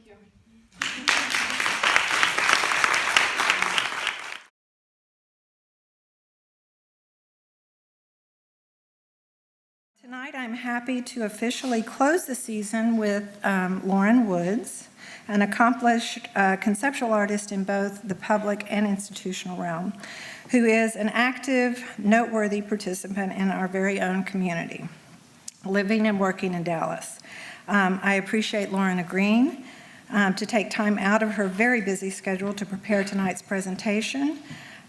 you. Tonight, I'm happy to officially close the season with Lauren Woods, an accomplished conceptual artist in both the public and institutional realm, who is an active, noteworthy participant in our very own community, living and working in Dallas. I appreciate Lauren agreeing to take time out of her very busy schedule to prepare tonight's presentation,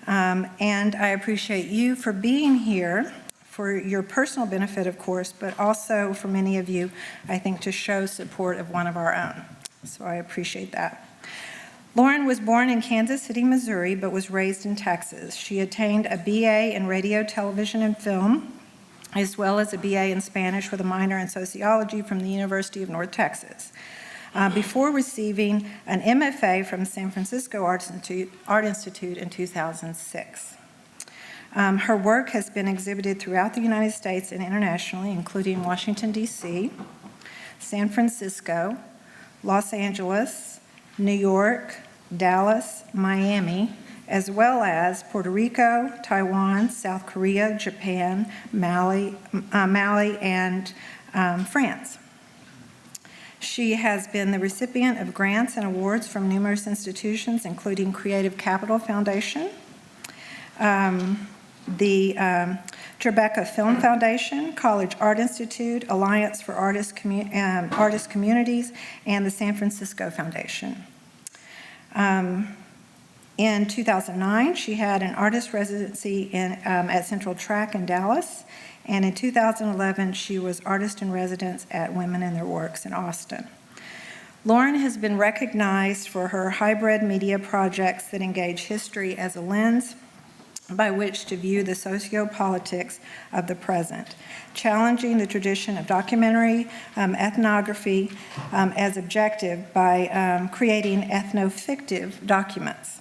and I appreciate you for being here, for your personal benefit, of course, but also for many of you, I think, to show support of one of our own. So I appreciate that. Lauren was born in Kansas City, Missouri, but was raised in Texas. She attained a BA in radio, television, and film, as well as a BA in Spanish with a minor in sociology from the University of North Texas, before receiving an MFA from San Francisco Art Institute in 2006. Her work has been exhibited throughout the United States and internationally, including Washington, D.C., San Francisco, Los Angeles, New York, Dallas, Miami, as well as Puerto Rico, Taiwan, South Korea, Japan, Mali, and France. She has been the recipient of grants and awards from numerous institutions, including Creative Capital Foundation, the Tribeca Film Foundation, College Art Institute, Alliance for Artist Communities, and the San Francisco Foundation. In 2009, she had an artist residency at Central Track in Dallas, and in 2011, she was artist in residence at Women in Their Works in Austin. Lauren has been recognized for her hybrid media projects that engage history as a lens by which to view the sociopolitics of the present, challenging the tradition of documentary ethnography as objective by creating ethno-fictive documents.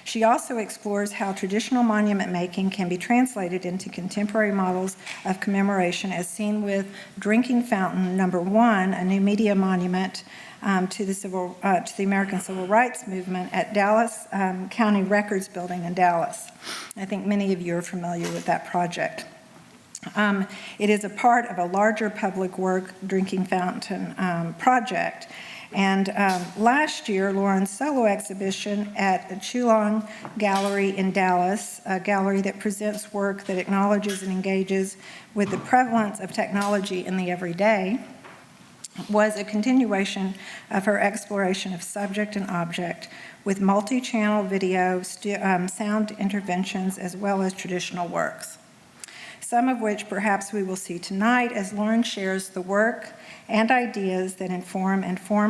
She also explores how traditional monument making can be translated into contemporary models of commemoration, as seen with Drinking Fountain Number 1, a new media monument to the American Civil Rights Movement at Dallas County Records Building in Dallas. I think many of you are familiar with that project. It is a part of a larger public work Drinking Fountain project. And last year, Lauren's solo exhibition at the Zhulong Gallery in Dallas, a gallery that presents work that acknowledges and engages with the prevalence of technology in the everyday, was a continuation of her exploration of subject and object with multi-channel video, sound interventions, as well as traditional works, some of which perhaps we will see tonight as Lauren shares the work and ideas that inform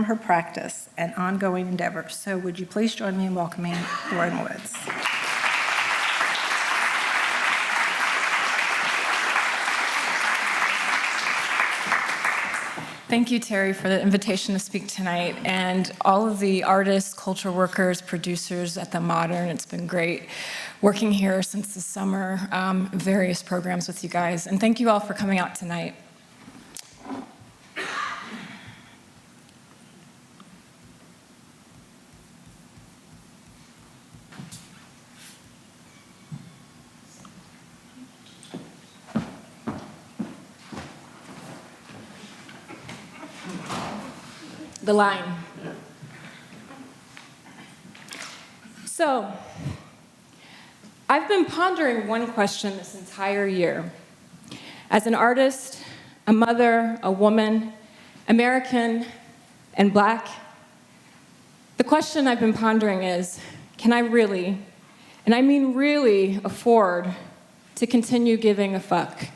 her practice and ongoing endeavors. So would you please join me in welcoming Lauren Woods. Thank you, Terry, for the invitation to speak tonight, and all of the artists, culture workers, producers at the Modern. It's been great working here since the summer, various programs with you guys, and thank you all for coming out tonight. The line. So, I've been pondering one question this entire year. As an artist, a mother, a woman, American, and Black, the question I've been pondering is, can I really, and I mean really, afford to continue giving a fuck?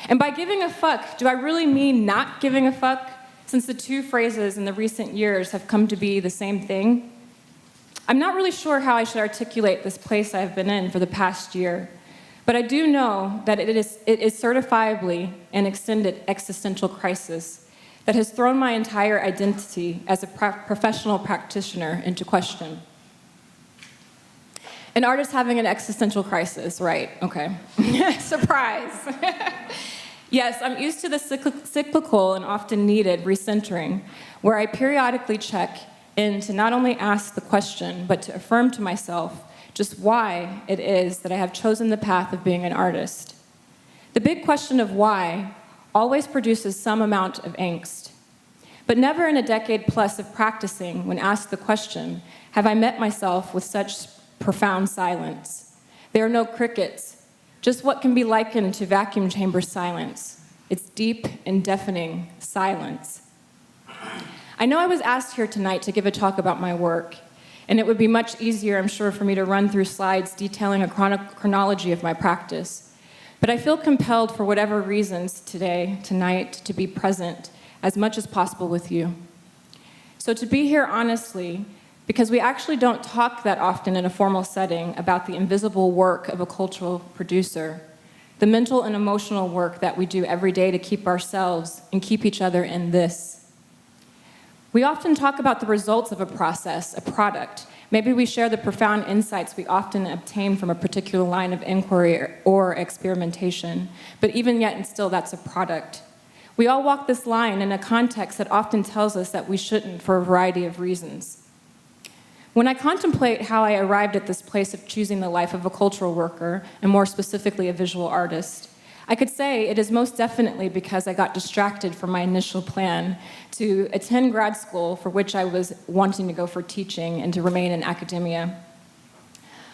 And by giving a fuck, do I really mean not giving a fuck, since the two phrases in the recent years have come to be the same thing? I'm not really sure how I should articulate this place I've been in for the past year, but I do know that it is certifiably an extended existential crisis that has thrown my entire identity as a professional practitioner into question. An artist having an existential crisis, right? Okay. Surprise. Yes, I'm used to the cyclical and often needed recentering, where I periodically check in to not only ask the question, but to affirm to myself just why it is that I have chosen the path of being an artist. The big question of why always produces some amount of angst. But never in a decade plus of practicing, when asked the question, have I met myself with such profound silence. There are no crickets, just what can be likened to vacuum chamber silence. It's deep and deafening silence. I know I was asked here tonight to give a talk about my work, and it would be much easier, I'm sure, for me to run through slides detailing a chronology of my practice. But I feel compelled, for whatever reasons tonight, to be present as much as possible with you. So to be here honestly, because we actually don't talk that often in a formal setting about the invisible work of a cultural producer, the mental and emotional work that we do every day to keep ourselves and keep each other in this. We often talk about the results of a process, a product. Maybe we share the profound insights we often obtain from a particular line of inquiry or experimentation, but even yet and still that's a product. We all walk this line in a context that often tells us that we shouldn't for a variety of reasons. When I contemplate how I arrived at this place of choosing the life of a cultural worker, and more specifically a visual artist, I could say it is most definitely because I got distracted from my initial plan to attend grad school, for which I was wanting to go for teaching and to remain in academia.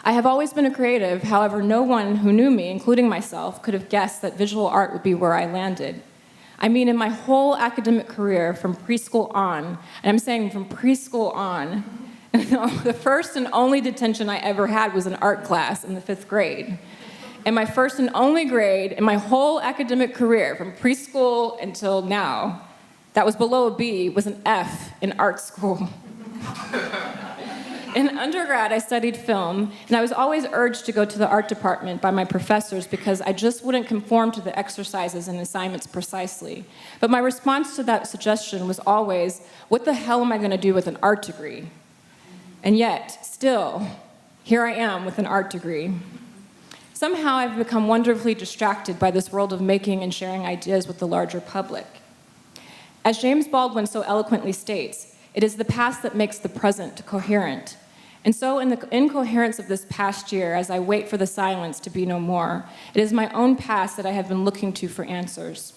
I have always been a creative, however, no one who knew me, including myself, could have guessed that visual art would be where I landed. I mean, in my whole academic career, from preschool on, and I'm saying from preschool on, the first and only detention I ever had was an art class in the 5th grade. And my first and only grade in my whole academic career, from preschool until now, that was below a B, was an F in art school. In undergrad, I studied film, and I was always urged to go to the art department by my professors because I just wouldn't conform to the exercises and assignments precisely. But my response to that suggestion was always, what the hell am I going to do with an art degree? And yet, still, here I am with an art degree. Somehow I've become wonderfully distracted by this world of making and sharing ideas with the larger public. As James Baldwin so eloquently states, it is the past that makes the present coherent. And so in the incoherence of this past year, as I wait for the silence to be no more, it is my own past that I have been looking to for answers.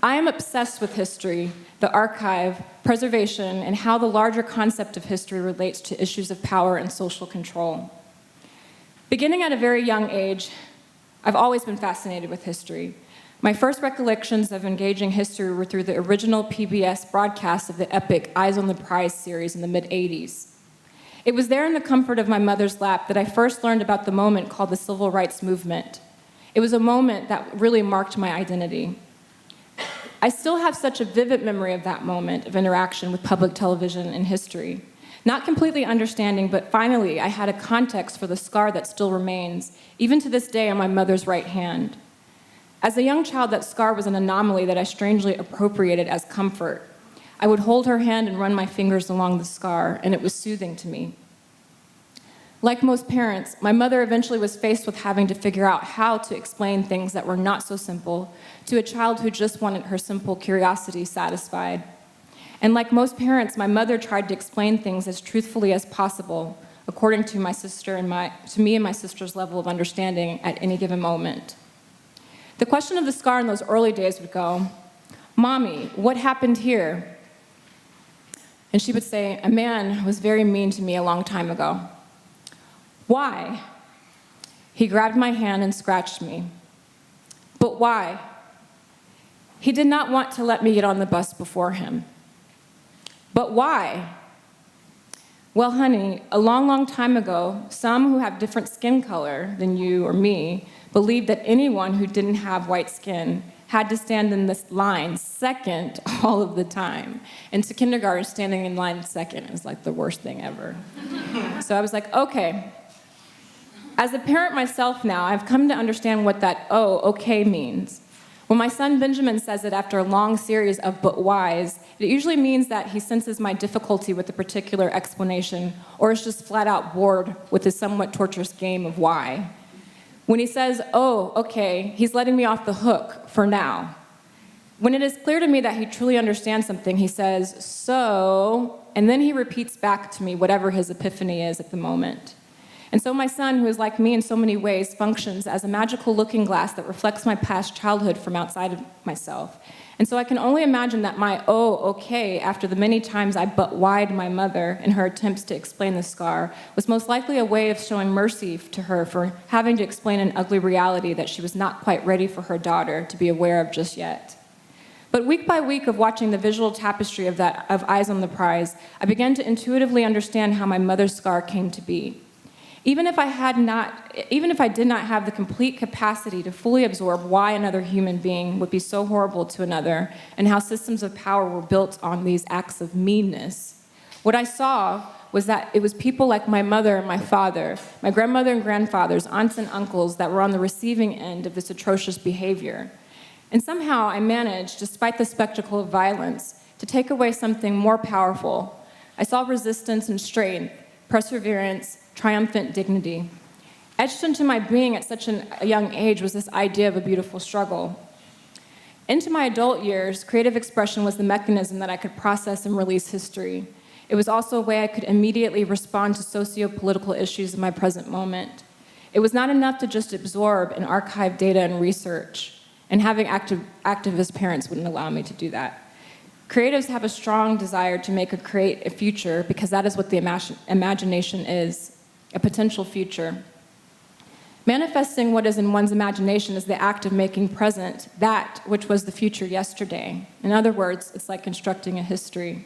I am obsessed with history, the archive, preservation, and how the larger concept of history relates to issues of power and social control. Beginning at a very young age, I've always been fascinated with history. My first recollections of engaging history were through the original PBS broadcast of the epic Eyes on the Prize series in the mid-'80s. It was there in the comfort of my mother's lap that I first learned about the moment called the Civil Rights Movement. It was a moment that really marked my identity. I still have such a vivid memory of that moment of interaction with public television and history. Not completely understanding, but finally I had a context for the scar that still remains, even to this day on my mother's right hand. As a young child, that scar was an anomaly that I strangely appropriated as comfort. I would hold her hand and run my fingers along the scar, and it was soothing to me. Like most parents, my mother eventually was faced with having to figure out how to explain things that were not so simple to a child who just wanted her simple curiosity satisfied. And like most parents, my mother tried to explain things as truthfully as possible, according to me and my sister's level of understanding at any given moment. The question of the scar in those early days would go, "Mommy, what happened here?" And she would say, "A man was very mean to me a long time ago." "Why?" "He grabbed my hand and scratched me." "But why?" "He did not want to let me get on the bus before him." "But why?" "Well, honey, a long, long time ago, some who have different skin color than you or me believed that anyone who didn't have white skin had to stand in this line second all of the time. And to kindergarten, standing in line second is like the worst thing ever. So I was like, okay. As a parent myself now, I've come to understand what that "oh, okay" means. When my son Benjamin says it after a long series of "but whys," it usually means that he senses my difficulty with a particular explanation or is just flat out bored with the somewhat torturous game of why. When he says, oh, okay, he's letting me off the hook for now. When it is clear to me that he truly understands something, he says, so, and then he repeats back to me whatever his epiphany is at the moment. And so my son, who is like me in so many ways, functions as a magical looking glass that reflects my past childhood from outside of myself. And so I can only imagine that my oh, okay, after the many times I but-why'd my mother in her attempts to explain the scar, was most likely a way of showing mercy to her for having to explain an ugly reality that she was not quite ready for her daughter to be aware of just yet. But week by week of watching the visual tapestry of Eyes on the Prize, I began to intuitively understand how my mother's scar came to be. Even if I did not have the complete capacity to fully absorb why another human being would be so horrible to another and how systems of power were built on these acts of meanness, what I saw was that it was people like my mother and my father, my grandmother and grandfathers, aunts and uncles that were on the receiving end of this atrocious behavior. And somehow I managed, despite the spectacle of violence, to take away something more powerful. I saw resistance and strength, perseverance, triumphant dignity. Etched into my being at such a young age was this idea of a beautiful struggle. Into my adult years, creative expression was the mechanism that I could process and release history. It was also a way I could immediately respond to socio-political issues in my present moment. It was not enough to just absorb and archive data and research, and having activist parents wouldn't allow me to do that. Creatives have a strong desire to create a future because that is what the imagination is. A potential future. Manifesting what is in one's imagination is the act of making present that which was the future yesterday. In other words, it's like constructing a history.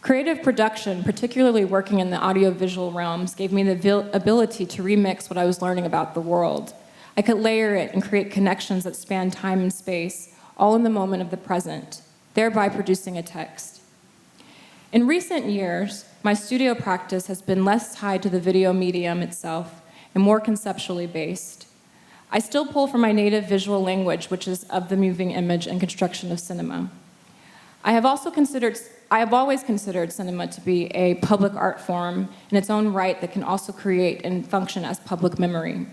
Creative production, particularly working in the audiovisual realms, gave me the ability to remix what I was learning about the world. I could layer it and create connections that span time and space, all in the moment of the present, thereby producing a text. In recent years, my studio practice has been less tied to the video medium itself and more conceptually based. I still pull from my native visual language, which is of the moving image and construction of cinema. I have always considered cinema to be a public art form in its own right that can also create and function as public memory.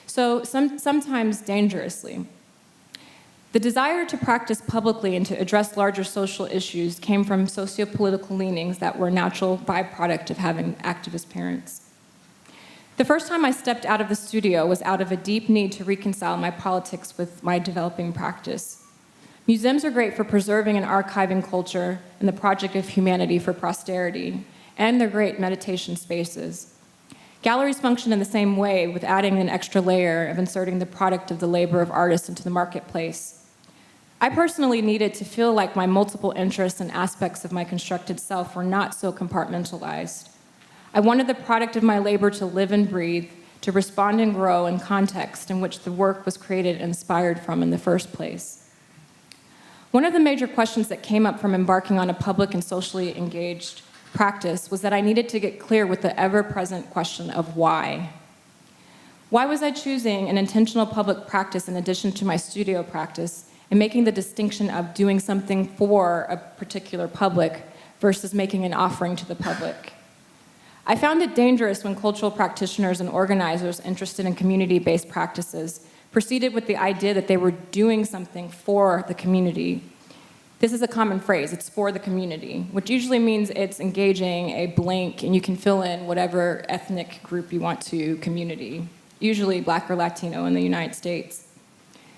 So sometimes dangerously. The desire to practice publicly and to address larger social issues came from sociopolitical leanings that were a natural byproduct of having activist parents. The first time I stepped out of the studio was out of a deep need to reconcile my politics with my developing practice. Museums are great for preserving and archiving culture and the project of humanity for posterity, and they're great meditation spaces. Galleries function in the same way, with adding an extra layer of inserting the product of the labor of artists into the marketplace. I personally needed to feel like my multiple interests and aspects of my constructed self were not so compartmentalized. I wanted the product of my labor to live and breathe, to respond and grow in context in which the work was created and inspired from in the first place. One of the major questions that came up from embarking on a public and socially engaged practice was that I needed to get clear with the ever-present question of why. Why was I choosing an intentional public practice in addition to my studio practice and making the distinction of doing something for a particular public versus making an offering to the public? I found it dangerous when cultural practitioners and organizers interested in community-based practices proceeded with the idea that they were doing something for the community. This is a common phrase, it's for the community, which usually means it's engaging a blank and you can fill in whatever ethnic group you want to community, usually Black or Latino in the United States.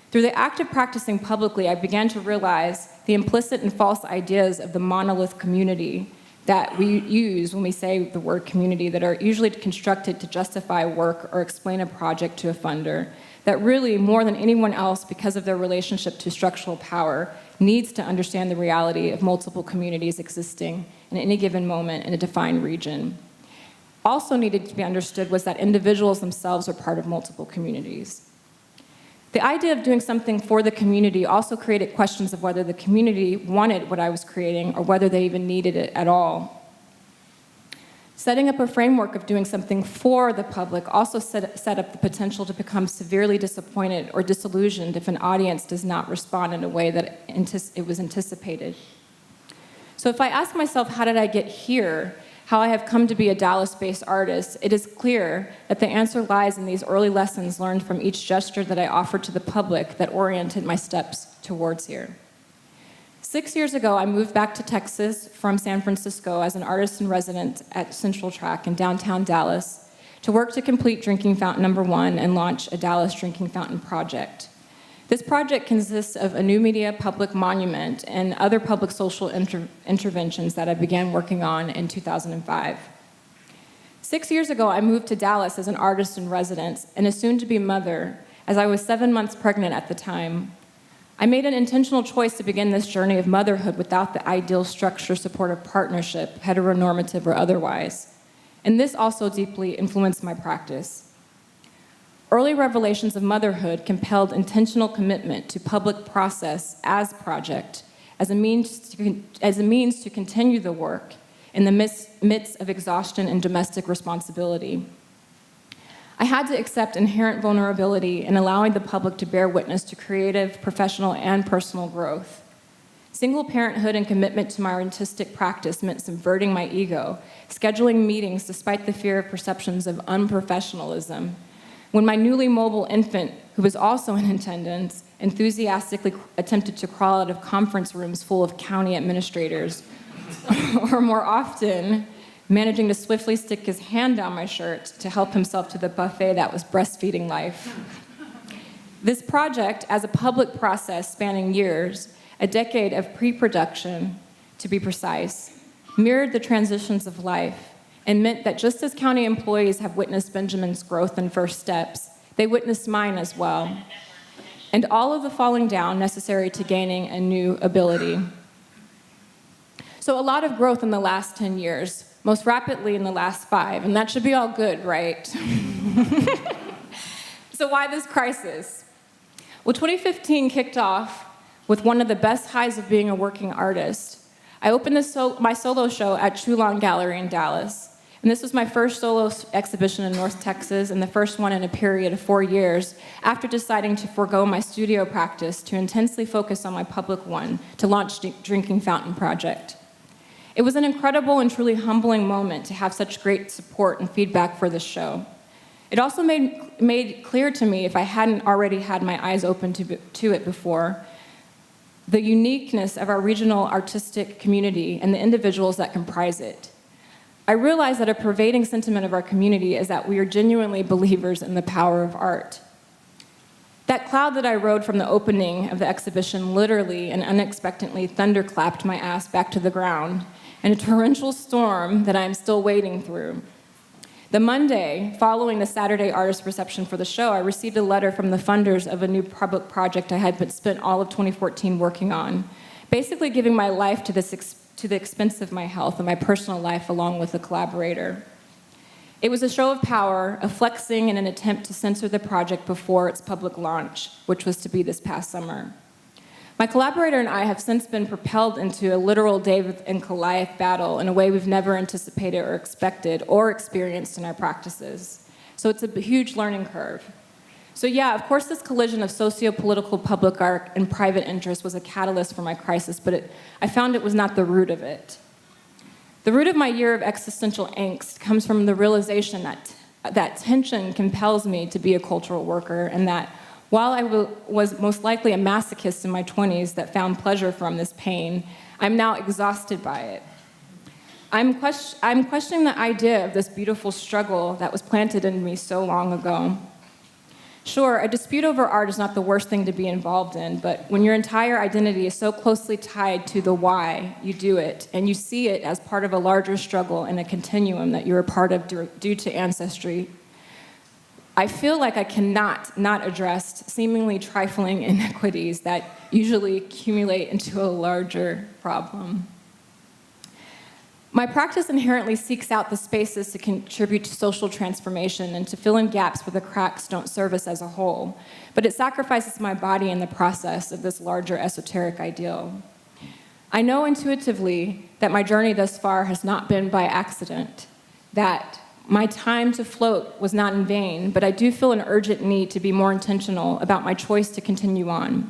Through the act of practicing publicly, I began to realize the implicit and false ideas of the monolith community that we use when we say the word community that are usually constructed to justify work or explain a project to a funder, that really, more than anyone else, because of their relationship to structural power, needs to understand the reality of multiple communities existing in any given moment in a defined region. Also needed to be understood was that individuals themselves are part of multiple communities. The idea of doing something for the community also created questions of whether the community wanted what I was creating or whether they even needed it at all. Setting up a framework of doing something for the public also set up the potential to become severely disappointed or disillusioned if an audience does not respond in a way that it was anticipated. So if I ask myself, how did I get here? how I have come to be a Dallas-based artist, it is clear that the answer lies in these early lessons learned from each gesture that I offered to the public that oriented my steps towards here. 6 years ago, I moved back to Texas from San Francisco as an artist in residence at Central Track in downtown Dallas to work to complete Drinking Fountain number 1 and launch a Dallas Drinking Fountain project. This project consists of a new media public monument and other public social interventions that I began working on in 2005. 6 years ago, I moved to Dallas as an artist in residence and a soon-to-be mother, as I was 7 months pregnant at the time. I made an intentional choice to begin this journey of motherhood without the ideal structure, supportive partnership, heteronormative or otherwise. And this also deeply influenced my practice. Early revelations of motherhood compelled intentional commitment to public process as project, as a means to continue the work in the midst of exhaustion and domestic responsibility. I had to accept inherent vulnerability in allowing the public to bear witness to creative, professional, and personal growth. Single parenthood and commitment to my artistic practice meant subverting my ego, scheduling meetings despite the fear of perceptions of unprofessionalism. When my newly mobile infant, who was also in attendance, enthusiastically attempted to crawl out of conference rooms full of county administrators, or more often, managing to swiftly stick his hand down my shirt to help himself to the buffet that was breastfeeding life. This project, as a public process spanning years, a decade of pre-production, to be precise, mirrored the transitions of life and meant that just as county employees have witnessed Benjamin's growth and first steps, they witnessed mine as well, and all of the falling down necessary to gaining a new ability. So a lot of growth in the last 10 years, most rapidly in the last 5, and that should be all good, right? So why this crisis? Well, 2015 kicked off with one of the best highs of being a working artist. I opened my solo show at Zhulong Gallery in Dallas, and this was my first solo exhibition in North Texas and the first one in a period of 4 years after deciding to forego my studio practice to intensely focus on my public one to launch Drinking Fountain Project. It was an incredible and truly humbling moment to have such great support and feedback for this show. It also made clear to me, if I hadn't already had my eyes open to it before, the uniqueness of our regional artistic community and the individuals that comprise it. I realized that a pervading sentiment of our community is that we are genuinely believers in the power of art. That cloud that I rode from the opening of the exhibition literally and unexpectedly thunderclapped my ass back to the ground in a torrential storm that I am still wading through. The Monday, following the Saturday artist reception for the show, I received a letter from the funders of a new public project I had spent all of 2014 working on, basically giving my life to the expense of my health and my personal life along with a collaborator. It was a show of power, a flexing in an attempt to censor the project before its public launch, which was to be this past summer. My collaborator and I have since been propelled into a literal David and Goliath battle in a way we've never anticipated or expected or experienced in our practices. So it's a huge learning curve. So yeah, of course this collision of sociopolitical public art and private interest was a catalyst for my crisis, but I found it was not the root of it. The root of my year of existential angst comes from the realization that tension compels me to be a cultural worker, and that while I was most likely a masochist in my 20s that found pleasure from this pain, I'm now exhausted by it. I'm questioning the idea of this beautiful struggle that was planted in me so long ago. Sure, a dispute over art is not the worst thing to be involved in, but when your entire identity is so closely tied to the why you do it, and you see it as part of a larger struggle and a continuum that you're a part of due to ancestry, I feel like I cannot not address seemingly trifling inequities that usually accumulate into a larger problem. My practice inherently seeks out the spaces to contribute to social transformation and to fill in gaps where the cracks don't service as a whole, but it sacrifices my body in the process of this larger esoteric ideal. I know intuitively that my journey thus far has not been by accident, that my time to float was not in vain, but I do feel an urgent need to be more intentional about my choice to continue on.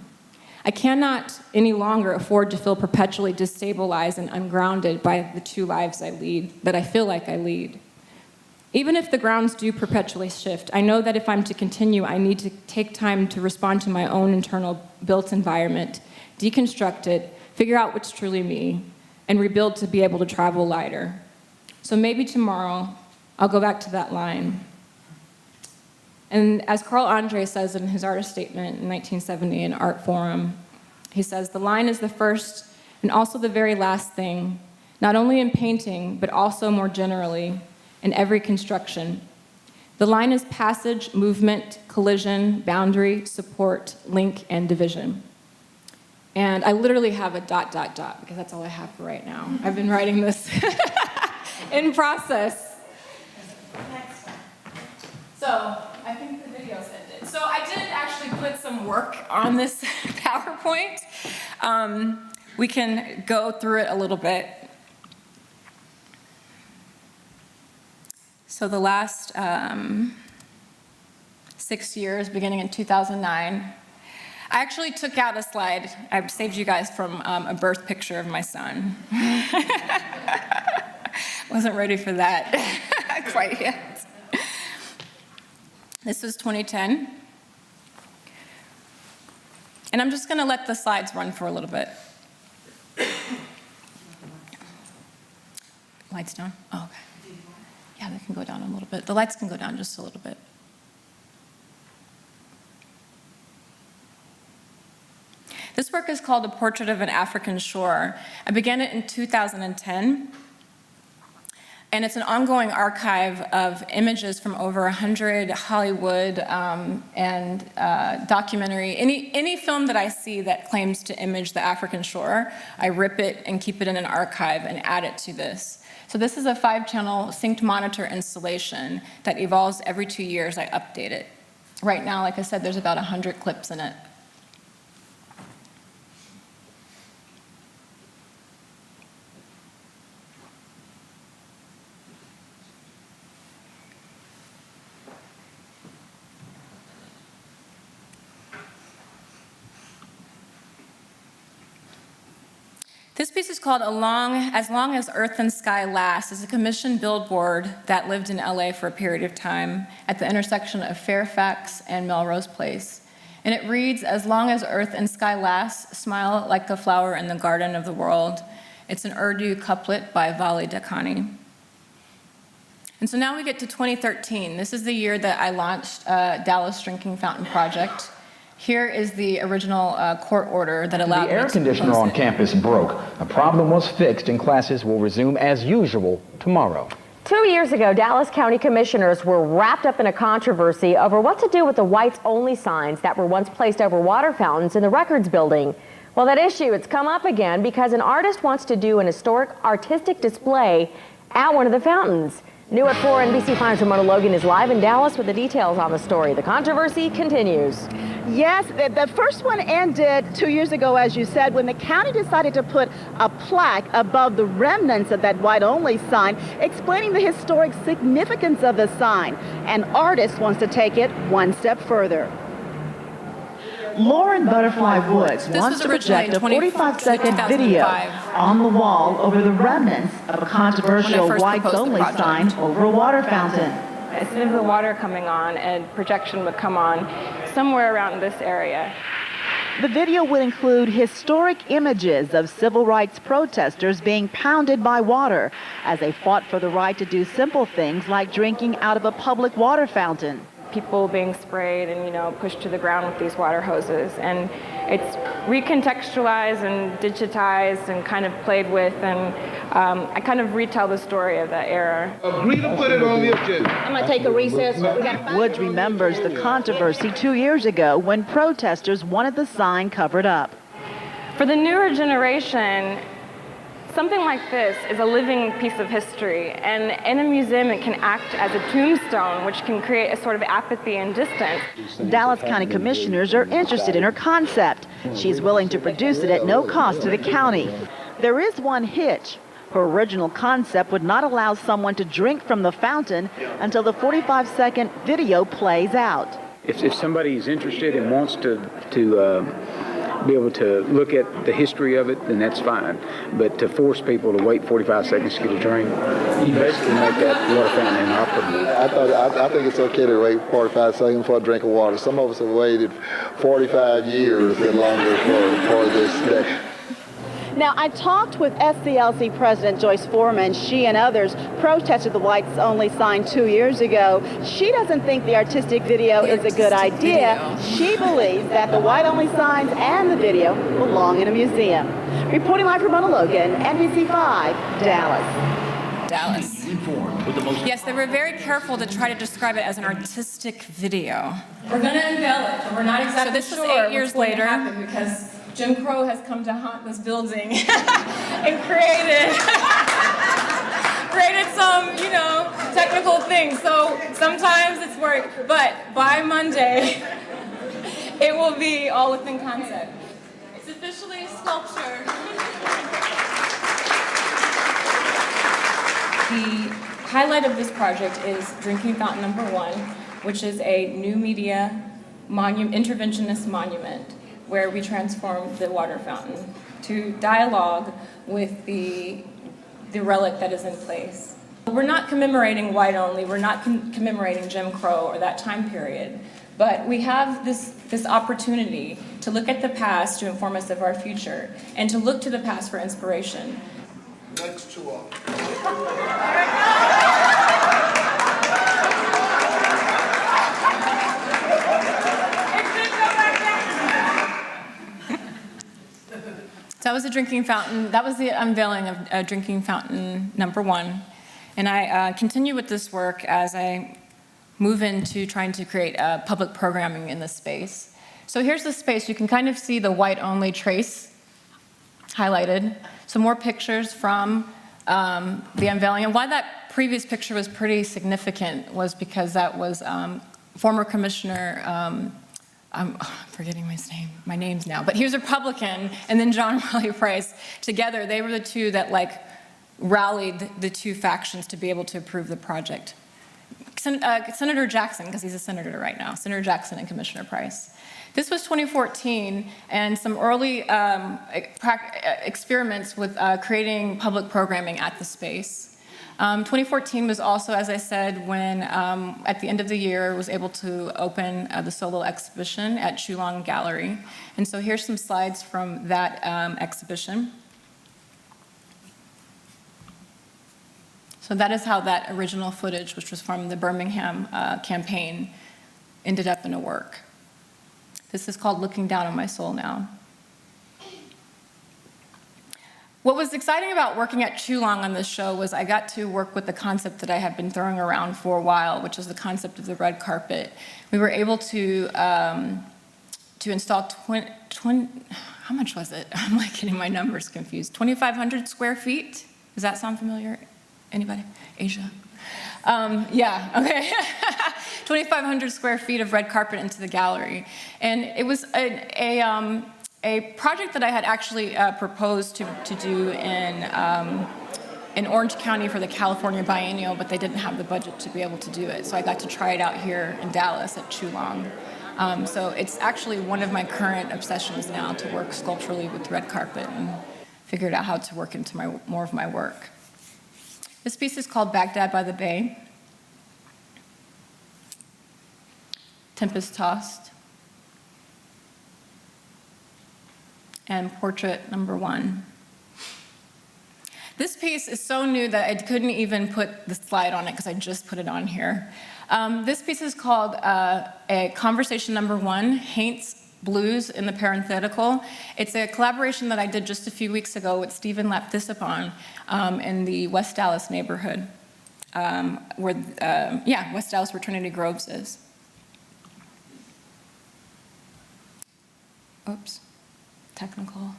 I cannot any longer afford to feel perpetually destabilized and ungrounded by the two lives I lead, that I feel like I lead. Even if the grounds do perpetually shift, I know that if I'm to continue, I need to take time to respond to my own internal built environment, deconstruct it, figure out what's truly me, and rebuild to be able to travel lighter. So maybe tomorrow, I'll go back to that line. And as Carl Andre says in his artist statement in 1970 in Art Forum, he says, "The line is the first and also the very last thing, not only in painting, but also more generally in every construction. The line is passage, movement, collision, boundary, support, link, and division." And I literally have a ... because that's all I have for right now. I've been writing this in process. So I think the video's ended. So I did actually put some work on this PowerPoint. We can go through it a little bit. So the last 6 years, beginning in 2009, I actually took out a slide. I saved you guys from a birth picture of my son. Wasn't ready for that quite yet. This was 2010. And I'm just going to let the slides run for a little bit. Lights down? Oh, okay. Yeah, they can go down a little bit. The lights can go down just a little bit. This work is called A Portrait of an African Shore. I began it in 2010. And it's an ongoing archive of images from over 100 Hollywood and documentary. Any film that I see that claims to image the African shore, I rip it and keep it in an archive and add it to this. So this is a 5-channel synced monitor installation that evolves every 2 years. I update it. Right now, like I said, there's about 100 clips in it. This piece is called As Long as Earth and Sky Last. It's a commissioned billboard that lived in LA for a period of time at the intersection of Fairfax and Melrose Place. And it reads, "As long as earth and sky last, smile like a flower in the garden of the world." It's an Urdu couplet by Vali Dakhani. And so now we get to 2013. This is the year that I launched Dallas Drinking Fountain Project. Here is the original court order that allowed me to The air conditioner on campus broke. The problem was fixed and classes will resume as usual tomorrow. 2 years ago, Dallas County commissioners were wrapped up in a controversy over what to do with the whites-only signs that were once placed over water fountains in the Records Building. Well, that issue, it's come up again because an artist wants to do an historic artistic display at one of the fountains. New at 4, NBC5's Ramona Logan is live in Dallas with the details on the story. The controversy continues. Yes, the first one ended 2 years ago, as you said, when the county decided to put a plaque above the remnants of that white-only sign, explaining the historic significance of the sign. An artist wants to take it one step further. Lauren Butterfly Woods wants to project a 45-second video on the wall over the remnants of a controversial whites-only sign over a water fountain. As soon as the water coming on and projection would come on somewhere around this area. The video would include historic images of civil rights protesters being pounded by water as they fought for the right to do simple things like drinking out of a public water fountain. People being sprayed and, pushed to the ground with these water hoses. And it's recontextualized and digitized and kind of played with, and I kind of retell the story of that era. Agree to put it on the agenda. I'm going to take a recess. Woods remembers the controversy 2 years ago when protesters wanted the sign covered up. For the newer generation, something like this is a living piece of history, and in a museum it can act as a tombstone, which can create a sort of apathy and distance. Dallas County commissioners are interested in her concept. She's willing to produce it at no cost to the county. There is one hitch. Her original concept would not allow someone to drink from the fountain until the 45-second video plays out. If somebody's interested and wants to be able to look at the history of it, then that's fine. But to force people to wait 45 seconds to get a drink, you basically make that water fountain inoperable. I think it's okay to wait 45 seconds for a drink of water. Some of us have waited 45 years and longer for this day. Now, I talked with SCLC President Joyce Foreman. She and others protested the whites only sign 2 years ago. She doesn't think the artistic video is a good idea. She believes that the white only signs and the video belong in a museum. Reporting live from Mona Logan, NBC5, Dallas. Dallas. Yes, they were very careful to try to describe it as an artistic video. We're going to unveil it, but we're not exactly sure. So this was 8 years later because Jim Crow has come to haunt this building and created some, technical things. So sometimes it's work, but by Monday, it will be all within concept. It's officially a sculpture. The highlight of this project is Drinking Fountain number 1, which is a new media interventionist monument where we transform the water fountain to dialogue with the relic that is in place. We're not commemorating white only, we're not commemorating Jim Crow or that time period, but we have this opportunity to look at the past to inform us of our future and to look to the past for inspiration. Next two up. So that was the drinking fountain. That was the unveiling of Drinking Fountain number 1. And I continue with this work as I move into trying to create public programming in this space. So here's the space. You can kind of see the white-only trace highlighted. Some more pictures from the unveiling. And why that previous picture was pretty significant was because that was former Commissioner I'm forgetting my names now, but he was Republican, and then John Wiley Price. Together, they were the two that rallied the two factions to be able to approve the project. Senator Jackson, because he's a senator right now, Senator Jackson and Commissioner Price. This was 2014, and some early experiments with creating public programming at the space. 2014 was also, as I said, when at the end of the year was able to open the solo exhibition at Zhulong Gallery. And so here's some slides from that exhibition. So that is how that original footage, which was from the Birmingham campaign, ended up in a work. This is called Looking Down on My Soul Now. What was exciting about working at Zhulong on this show was I got to work with the concept that I had been throwing around for a while, which is the concept of the red carpet. We were able to install how much was it? I'm getting my numbers confused. 2,500 square feet? Does that sound familiar? Anybody? Asia? Yeah, okay. 2,500 square feet of red carpet into the gallery. And it was a project that I had actually proposed to do in Orange County for the California Biennial, but they didn't have the budget to be able to do it. So I got to try it out here in Dallas at Zhulong. So it's actually one of my current obsessions now to work sculpturally with red carpet and figured out how to work into more of my work. This piece is called Baghdad by the Bay. Tempest Tossed. And Portrait number 1. This piece is so new that I couldn't even put the slide on it because I just put it on here. This piece is called a Conversation number 1, Haint's Blues in the parenthetical. It's a collaboration that I did just a few weeks ago with Stephen Lapthisipon in the West Dallas neighborhood, West Dallas where Trinity Groves is. Oops. Technical.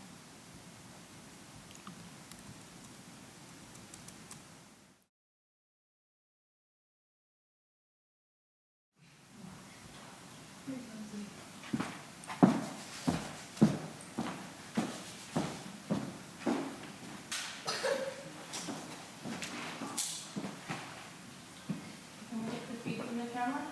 Can we get the feed from the camera?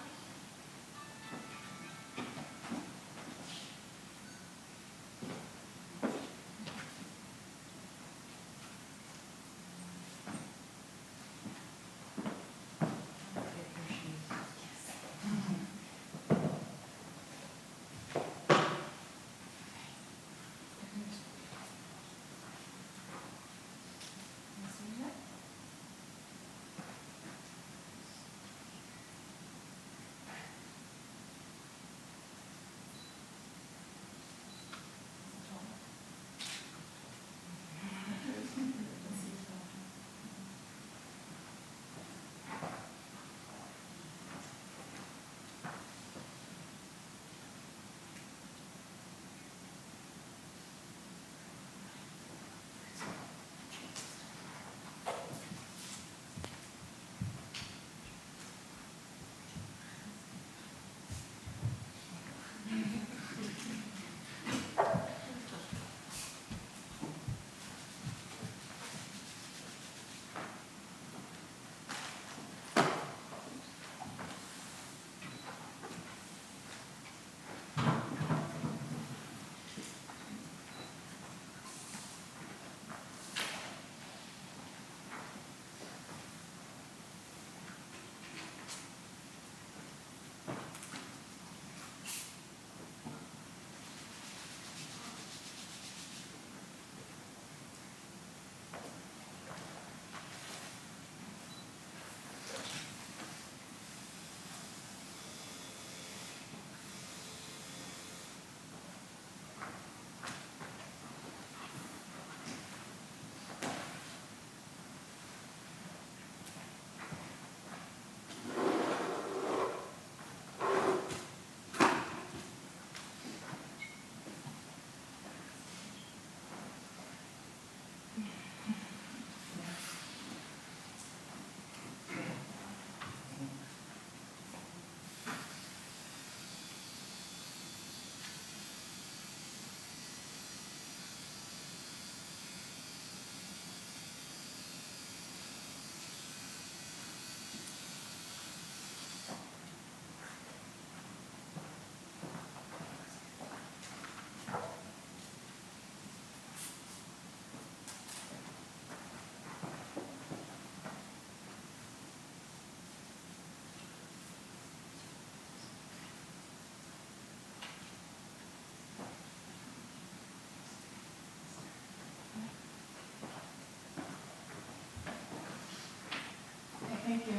Thank you.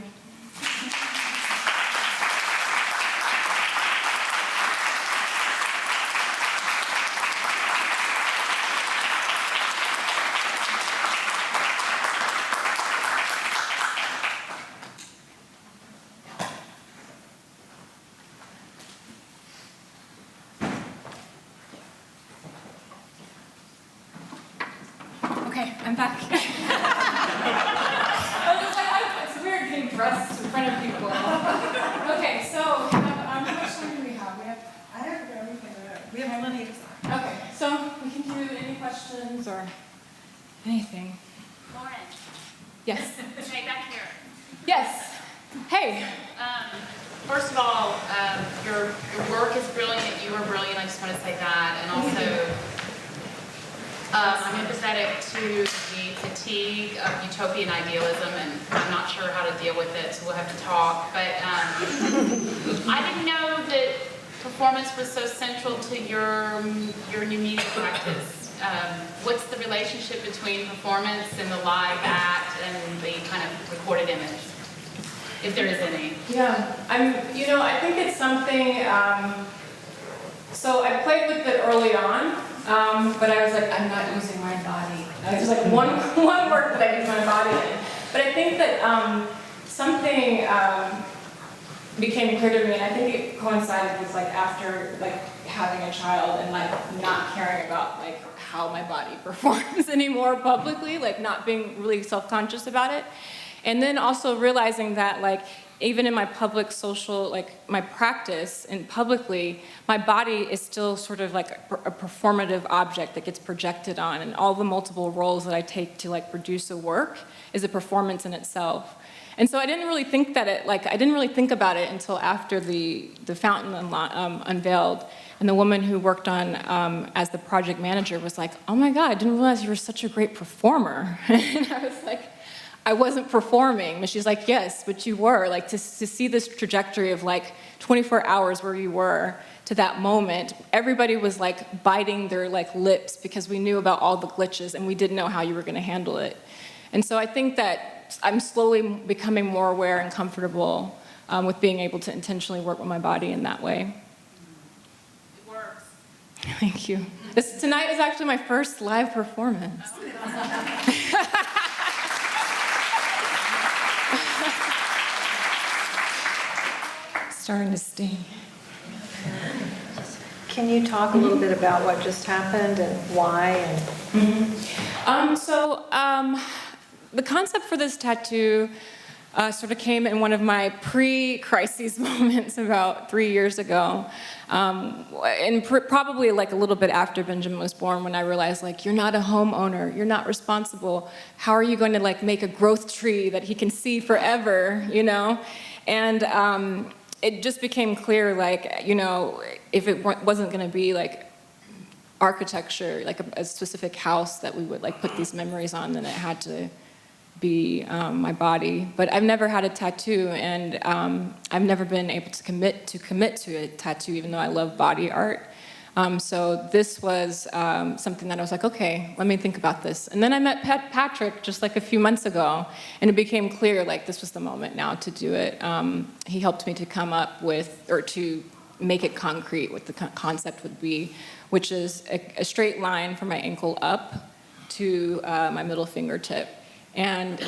Okay, I'm back. It's weird getting dressed in front of people. Okay, so how much time do we have? I have everything. We have plenty of time. Okay, so we can do any questions or anything. Lauren, Yes. right back here. Yes. Hey. First of all, your work is brilliant. You were brilliant. I just want to say that. And also, I'm empathetic to the fatigue of utopian idealism, and I'm not sure how to deal with it, so we'll have to talk. But I didn't know that performance was so central to your new media practice. What's the relationship between performance and the live act and the kind of recorded image, if there is any? Yeah, I think it's something, so I played with it early on, but I was like, I'm not using my body. It was like one work that I use my body in. But I think that something became clear to me, and I think it coincided with like after like having a child and like not caring about like how my body performs anymore publicly, like not being really self-conscious about it. And then also realizing that like even in my public social, like my practice and publicly, my body is still sort of like a performative object that gets projected on, and all the multiple roles that I take to like produce a work is a performance in itself. And so I didn't really think that I didn't really think about it until after the fountain unveiled. And the woman who worked on as the project manager was like, oh my God, I didn't realize you were such a great performer. And I was like, I wasn't performing. But she's like, yes, but you were. Like to see this trajectory of like 24 hours where you were to that moment, everybody was like biting their like lips because we knew about all the glitches and we didn't know how you were gonna handle it. And so I think that I'm slowly becoming more aware and comfortable with being able to intentionally work with my body in that way. It works. Thank you. Tonight is actually my first live performance. Starting to sting. Can you talk a little bit about what just happened and why? The concept for this tattoo sort of came in one of my pre-crises moments about 3 years ago. And probably like a little bit after Benjamin was born, when I realized like, you're not a homeowner, you're not responsible. How are you going to like make a growth tree that he can see forever, you know? And it just became clear, like, you know, if it wasn't going to be like architecture, like a specific house that we would like put these memories on, then it had to be my body. But I've never had a tattoo, and I've never been able to commit to a tattoo, even though I love body art. So this was something that I was like, okay, let me think about this. And then I met Patrick just like a few months ago, and it became clear like this was the moment now to do it. He helped me to come up with, or to make it concrete what the concept would be, which is a straight line from my ankle up to my middle fingertip. And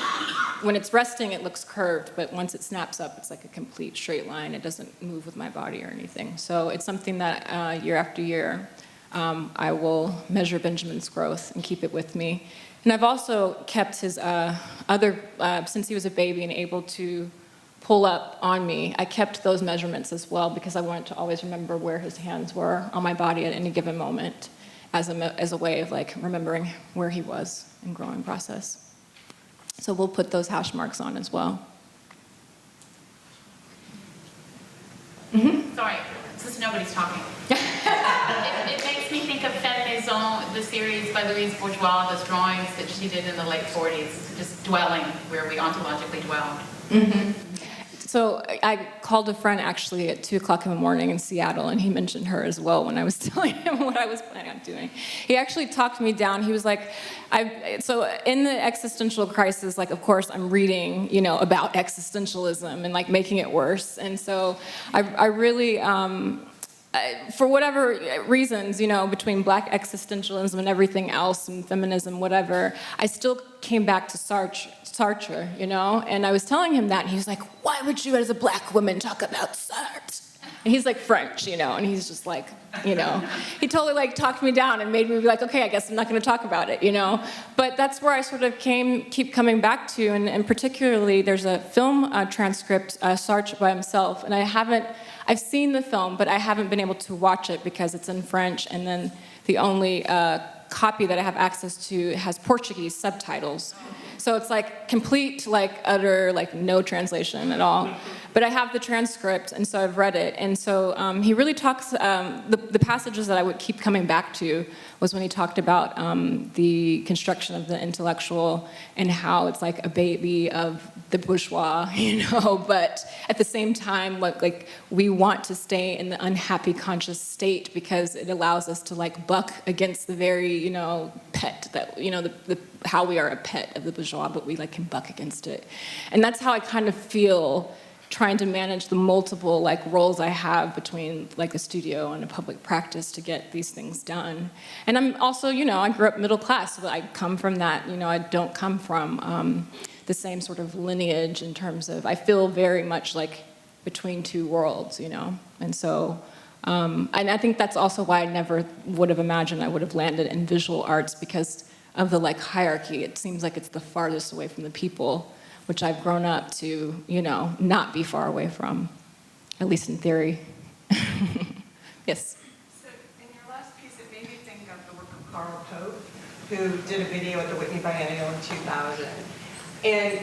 when it's resting, it looks curved, but once it snaps up, it's like a complete straight line. It doesn't move with my body or anything. So it's something that year after year, I will measure Benjamin's growth and keep it with me. And I've also kept his since he was a baby and able to pull up on me, I kept those measurements as well because I wanted to always remember where his hands were on my body at any given moment as a way of like remembering where he was in growing process. So we'll put those hash marks on as well. Sorry, since nobody's talking. It makes me think of Femme the series by Louise Bourgeois, those drawings that she did in the late 40s, just dwelling where we ontologically dwelled. So I called a friend actually at 2 o'clock in the morning in Seattle, and he mentioned her as well when I was telling him what I was planning on doing. He actually talked me down. He was like, so in the existential crisis, like, of course, I'm reading, about existentialism and like making it worse. And so I really, for whatever reasons, between Black existentialism and everything else and feminism, whatever, I still came back to Sartre, and I was telling him that, and he was like, why would you as a Black woman talk about Sartre? And he's like French, and he's just like, he totally like talked me down and made me be like, okay, I guess I'm not going to talk about it, But that's where I sort of keep coming back to, and particularly there's a film transcript, Sartre by himself, and I've seen the film, but I haven't been able to watch it because it's in French, and then the only copy that I have access to has Portuguese subtitles. So it's like complete, like utter, like no translation at all. But I have the transcript, and so I've read it. And so he really talks, the passages that I would keep coming back to was when he talked about the construction of the intellectual and how it's like a baby of the bourgeois, but at the same time, like we want to stay in the unhappy conscious state because it allows us to like buck against the very, pet that, how we are a pet of the bourgeois, but we like can buck against it. And that's how I kind of feel trying to manage the multiple like roles I have between like a studio and a public practice to get these things done. And I'm also, I grew up middle class, so I come from that, I don't come from the same sort of lineage in terms of, I feel very much like between two worlds, And so, and I think that's also why I never would have imagined I would have landed in visual arts because of the like hierarchy. It seems like it's the farthest away from the people, which I've grown up to, not be far away from, at least in theory. Yes? So in your last piece, it made me think of the work of Carl Pope, who did a video at the Whitney Biennial in 2000. And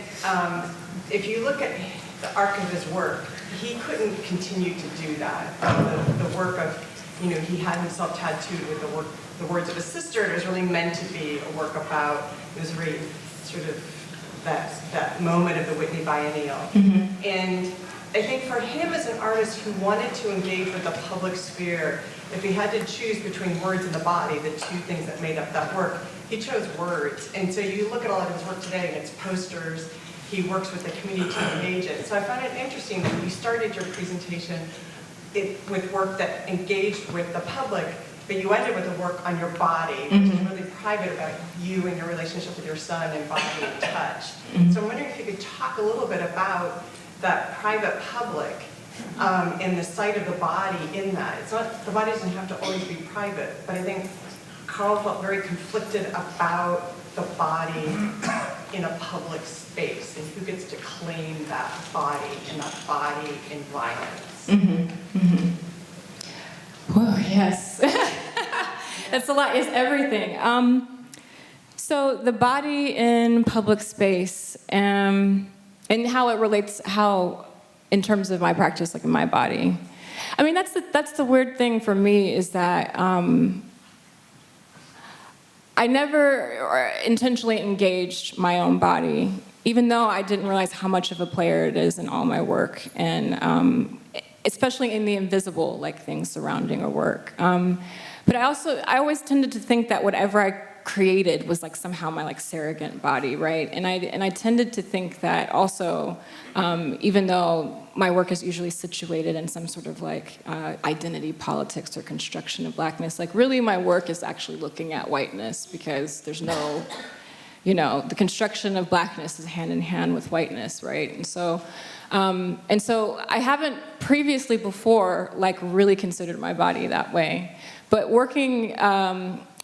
if you look at the arc of his work, he couldn't continue to do that. The work of, he had himself tattooed with the words of his sister. It was really meant to be a work about, it was really sort of that moment of the Whitney Biennial. Mm-hmm. And I think for him as an artist who wanted to engage with the public sphere, if he had to choose between words and the body, the two things that made up that work, he chose words. And so you look at a lot of his work today and it's posters. He works with the community to engage it. So I found it interesting that you started your presentation with work that engaged with the public, but you ended with the work on your body, which is really private about you and your relationship with your son and body and touch. So I'm wondering if you could talk a little bit about that private public and the site of the body in that. It's not, the body doesn't have to always be private, but I think Carl felt very conflicted about the body in a public space and who gets to claim that body in that body environment. Whoa, yes. That's a lot. It's everything. So the body in public space and how it relates, in terms of my practice, like in my body. I mean, that's the weird thing for me is that I never intentionally engaged my own body, even though I didn't realize how much of a player it is in all my work, and especially in the invisible, like things surrounding our work. But I always tended to think that whatever I created was like somehow my like surrogate body, right? And I tended to think that also, even though my work is usually situated in some sort of like identity politics or construction of blackness, like really my work is actually looking at whiteness because there's no, the construction of blackness is hand in hand with whiteness, right? And so I haven't previously before like really considered my body that way, but working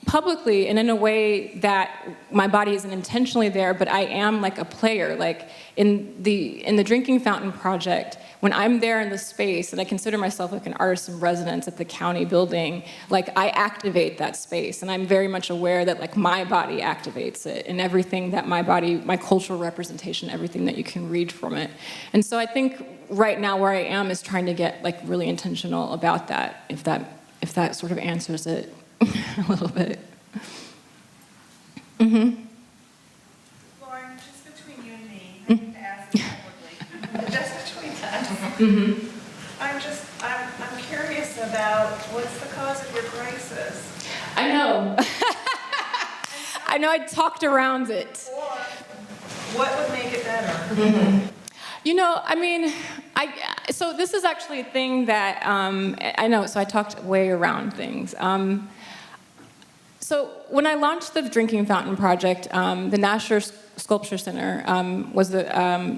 publicly and in a way that my body isn't intentionally there, but I am like a player. Like in the Drinking Fountain project, when I'm there in the space, and I consider myself like an artist in residence at the county building, like I activate that space, and I'm very much aware that like my body activates it, and everything that my body, my cultural representation, everything that you can read from it. And so I think right now where I am is trying to get like really intentional about that, if that sort of answers it a little bit. Mm-hmm. Lauren, just between you and me, I need to ask you publicly, just between us. Mm-hmm. I'm curious about what's the cause of your crisis? I know. I know I talked around it. Or what would make it better? Mm-hmm. You know, I mean, so this is actually a thing that, I know, so I talked way around things. So when I launched the Drinking Fountain Project, the Nasher Sculpture Center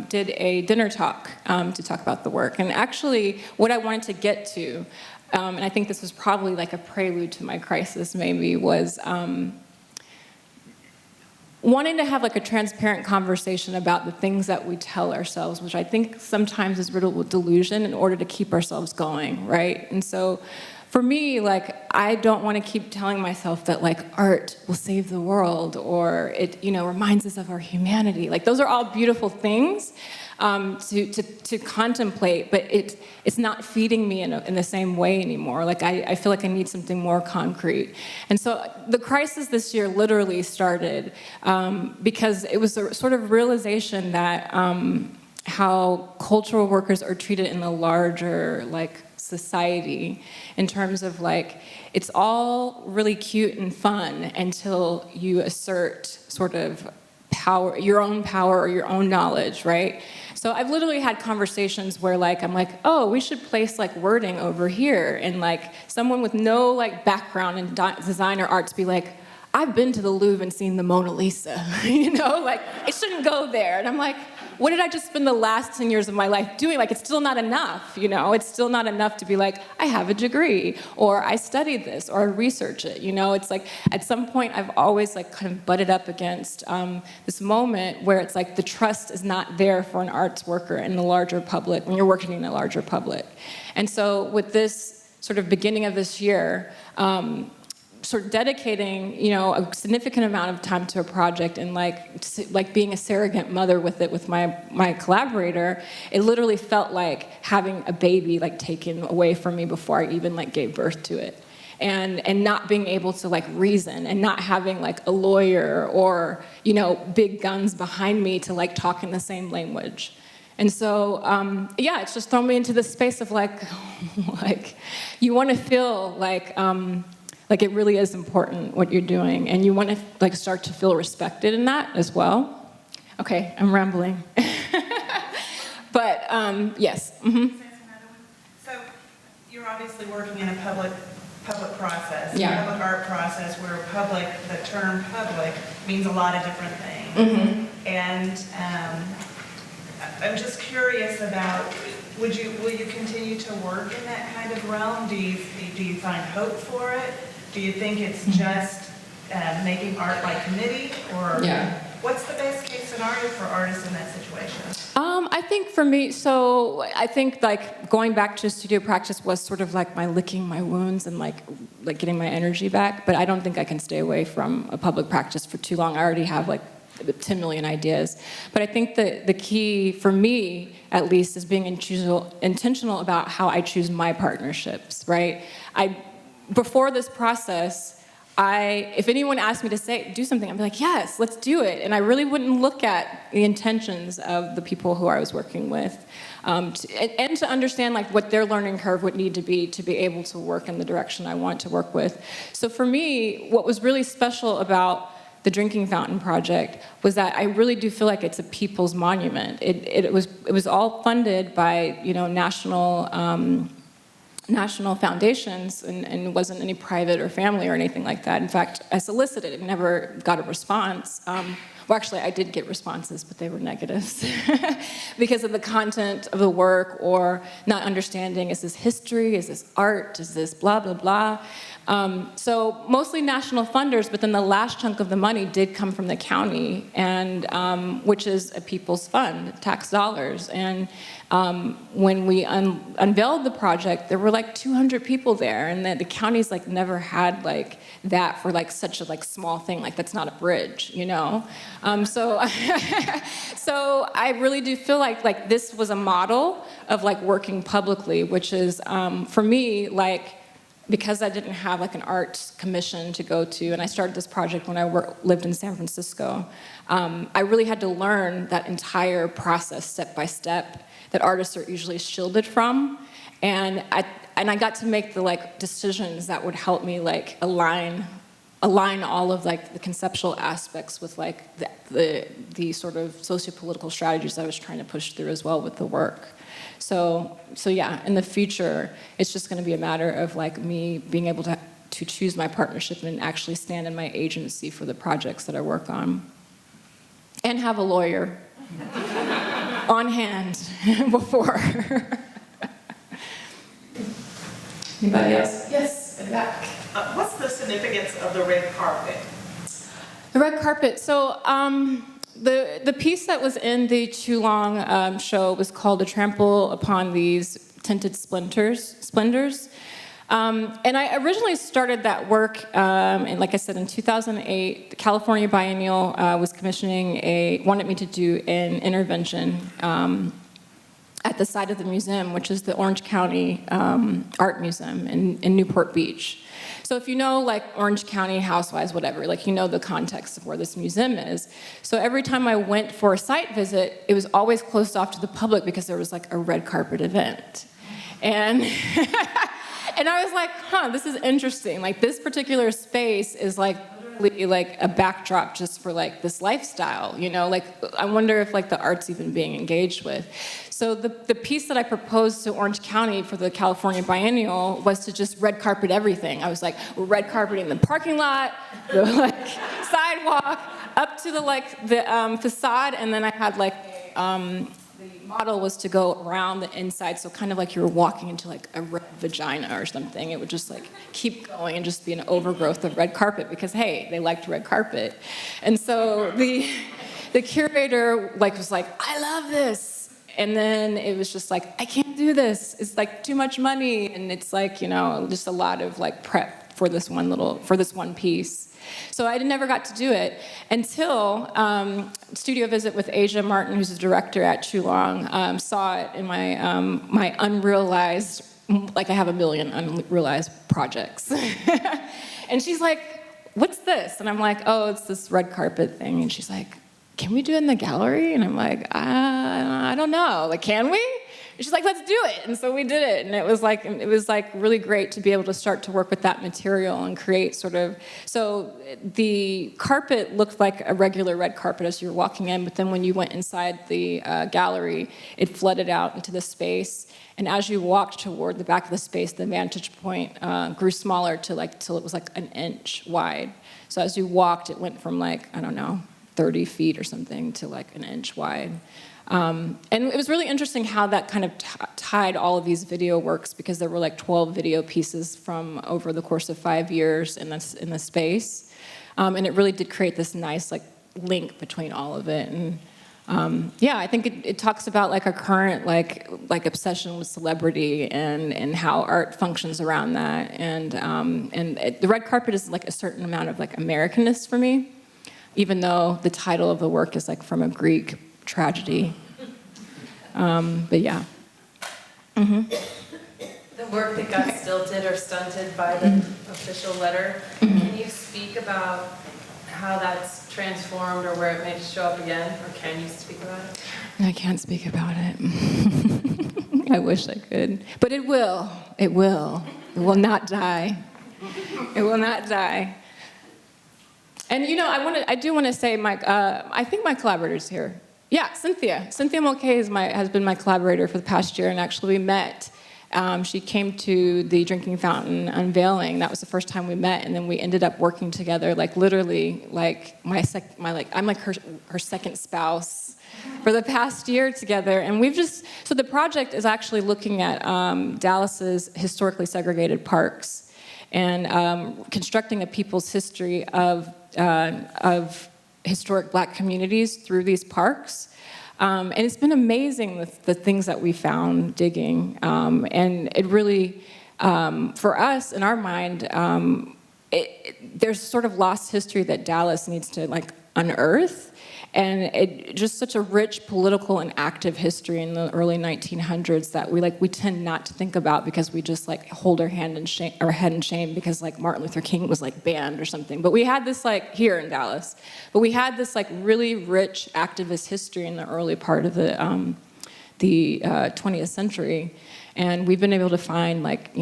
did a dinner talk to talk about the work. And actually, what I wanted to get to, and I think this was probably like a prelude to my crisis maybe, was wanting to have like a transparent conversation about the things that we tell ourselves, which I think sometimes is riddled with delusion in order to keep ourselves going, right? And so for me, like, I don't want to keep telling myself that like art will save the world, or it, you know, reminds us of our humanity. Like, those are all beautiful things to contemplate, but it's not feeding me in the same way anymore. Like, I feel like I need something more concrete. And so the crisis this year literally started because it was a sort of realization that how cultural workers are treated in the larger, like, society, in terms of like, it's all really cute and fun until you assert sort of power, your own power or your own knowledge, right? So I've literally had conversations where like, I'm like, oh, we should place like wording over here, and like someone with no like background in design or arts be like, I've been to the Louvre and seen the Mona Lisa, you know, like it shouldn't go there. And I'm like, what did I just spend the last 10 years of my life doing? Like, it's still not enough, you know? It's still not enough to be like, I have a degree, or I studied this, or I research it, you know? It's like, at some point, I've always like kind of butted up against this moment where it's like the trust is not there for an arts worker in the larger public, when you're working in the larger public. And so with this sort of beginning of this year, sort of dedicating, you know, a significant amount of time to a project, and like being a surrogate mother with it with my collaborator, it literally felt like having a baby like taken away from me before I even like gave birth to it, and not being able to like reason, and not having like a lawyer or, you know, big guns behind me to like talk in the same language. And so, yeah, it's just thrown me into this space of like you want to feel like it really is important what you're doing, and you want to like start to feel respected in that as well. Okay, I'm rambling. But yes. Mm-hmm. So you're obviously working in a public process, Yeah. a public art process, where the term public means a lot of different things. Mm-hmm. And I'm just curious about, will you continue to work in that kind of realm? Do you find hope for it? Do you think it's just making art by committee, or what's the best case scenario for artists in that situation? I think for me, so I think like going back to studio practice was sort of like my licking my wounds and like getting my energy back, but I don't think I can stay away from a public practice for too long. I already have like 10 million ideas. But I think the key for me, at least, is being intentional about how I choose my partnerships, right? Before this process, if anyone asked me to do something, I'd be like, yes, let's do it. And I really wouldn't look at the intentions of the people who I was working with, and to understand like what their learning curve would need to be able to work in the direction I want to work with. So for me, what was really special about the Drinking Fountain Project was that I really do feel like it's a people's monument. It was all funded by, you know, national foundations, and wasn't any private or family or anything like that. In fact, I solicited and never got a response. Well, actually, I did get responses, but they were negatives because of the content of the work or not understanding, is this history, is this art, is this blah, blah, blah. So mostly national funders, but then the last chunk of the money did come from the county, and which is a people's fund, tax dollars. And when we unveiled the project, there were like 200 people there, and the county's like never had like that for like such a like small thing, like that's not a bridge, you know? So, so I really do feel like this was a model of like working publicly, which is for me, like, because I didn't have like an art commission to go to, and I started this project when I lived in San Francisco, I really had to learn that entire process step by step that artists are usually shielded from, and I got to make the like decisions that would help me like align all of like the conceptual aspects with like the sort of sociopolitical strategies I was trying to push through as well with the work. So yeah, in the future, it's just going to be a matter of like me being able to choose my partnership and actually stand in my agency for the projects that I work on, and have a lawyer on hand before. Anybody else? Yes, in the back. What's the significance of the red carpet? The red carpet. So the piece that was in the Zhulong show was called "A Trample Upon These Tinted Splendors." And I originally started that work, and like I said, in 2008, the California Biennial was wanted me to do an intervention at the site of the museum, which is the Orange County Art Museum in Newport Beach. So if you know like Orange County housewives, whatever, like you know the context of where this museum is. So every time I went for a site visit, it was always closed off to the public because there was like a red carpet event. And and I was like, this is interesting. Like this particular space is like literally like a backdrop just for like this lifestyle, you know? Like I wonder if like the art's even being engaged with. So the piece that I proposed to Orange County for the California Biennial was to just red carpet everything. I was like, we're red carpeting the parking lot, the like sidewalk, up to the like the facade, and then I had like the model was to go around the inside, so kind of like you were walking into like a red vagina or something. It would just like keep going and just be an overgrowth of red carpet because hey, they liked red carpet. And so the curator like was like, I love this. And then it was just like, I can't do this. It's like too much money. And it's like, you know, just a lot of like prep for this one piece. So I never got to do it until studio visit with Asia Martin, who's the director at Zhulong, saw it in my my unrealized, like I have a million unrealized projects. And she's like, what's this? And I'm like, oh, it's this red carpet thing. And she's like, can we do it in the gallery? And I'm like, I don't know. Like, can we? And she's like, let's do it. And so we did it. And it was like really great to be able to start to work with that material and create sort of, so the carpet looked like a regular red carpet as you were walking in, but then when you went inside the gallery, it flooded out into the space. And as you walked toward the back of the space, the vantage point grew smaller till it was like an inch wide. So as you walked, it went from like, I don't know, 30 feet or something to like an inch wide. And it was really interesting how that kind of tied all of these video works, because there were like 12 video pieces from over the course of 5 years in the space. And it really did create this nice like link between all of it. And yeah, I think it talks about like our current like obsession with celebrity and how art functions around that. And the red carpet is like a certain amount of like Americanness for me, even though the title of the work is like from a Greek tragedy. But yeah. Mm-hmm. The work that got stilted or stunted by the official letter, can you speak about how that's transformed or where it may show up again, or can you speak about it? I can't speak about it. I wish I could. But it will. It will. It will not die. It will not die. And you know, I do want to say, I think my collaborator's here. Yeah, Cynthia. Cynthia Mulcahy has been my collaborator for the past year, and actually we met She came to the drinking fountain unveiling. That was the first time we met, and then we ended up working together, like literally, like I'm like her second spouse for the past year together. And so the project is actually looking at Dallas's historically segregated parks and constructing a people's history of historic Black communities through these parks. And it's been amazing the things that we found digging. And it really, for us, in our mind, there's sort of lost history that Dallas needs to like unearth. And it just such a rich political and active history in the early 1900s that we tend not to think about because we just like hold our head in shame because like Martin Luther King was like banned or something. But we had this like here in Dallas, but we had this like really rich activist history in the early part of the 20th century. And we've been able to find like,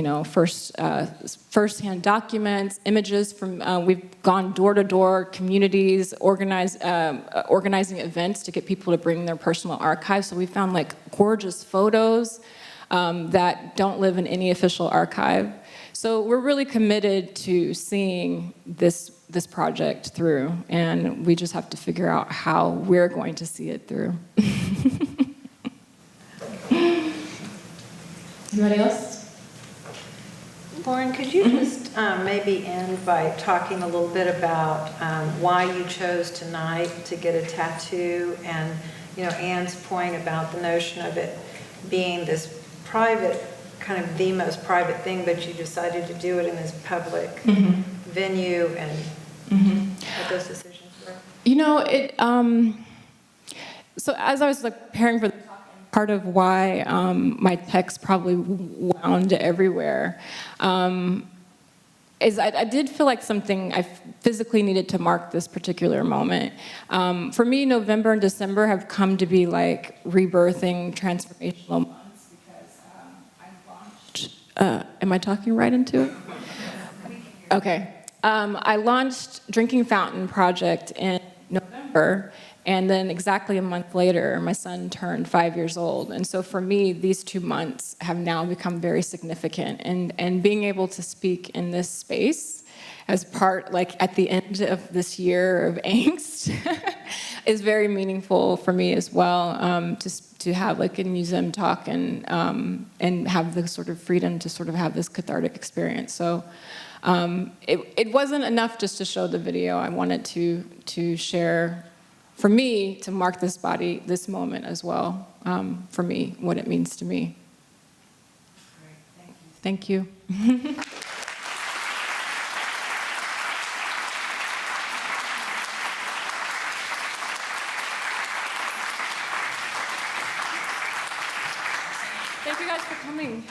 first-hand documents, images from, we've gone door to door, communities, organizing events to get people to bring their personal archives. So we found like gorgeous photos that don't live in any official archive. So we're really committed to seeing this project through, and we just have to figure out how we're going to see it through. Anybody else? Lauren, could you just maybe end by talking a little bit about why you chose tonight to get a tattoo, and Anne's point about the notion of it being this private, kind of the most private thing, but you decided to do it in this public venue, and what those decisions were? So as I was like preparing for the talk, part of why my text probably wound everywhere is I did feel like something I physically needed to mark this particular moment. For me, November and December have come to be like rebirthing, transformational months because I launched, am I talking right into it? Okay. I launched Drinking Fountain Project in November, and then exactly a month later, my son turned 5 years old. And so for me, these 2 months have now become very significant. And being able to speak in this space as part, like at the end of this year of angst, is very meaningful for me as well, to have like a museum talk and have the sort of freedom to sort of have this cathartic experience. So it wasn't enough just to show the video. I wanted to share, for me, to mark this moment as well, for me, what it means to me. Great, thank you. Thank you. Thank you guys for coming.